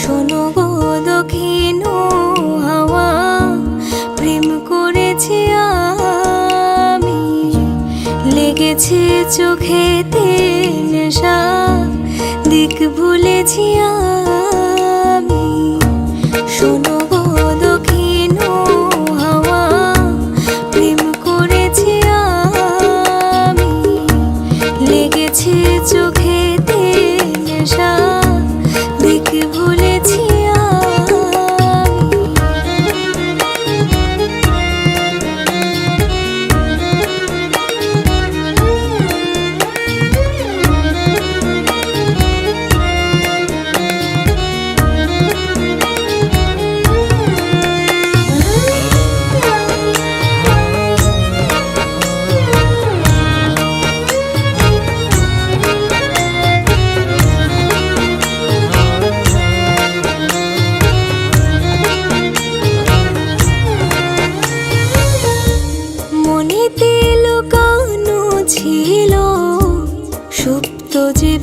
শোনো গো দক্ষিণ হাওয়া, প্রেম করেছি আমি, লেগেছে চোখেতে নেশা, দিক ভুলেছি আমি। শোনো গো দক্ষিণ হাওয়া, প্রেম করেছি আমি, লেগেছে চোখেতে নেশা, দিক ভুলেছি মনেতে লুকানো ছিল সুপ্ত যে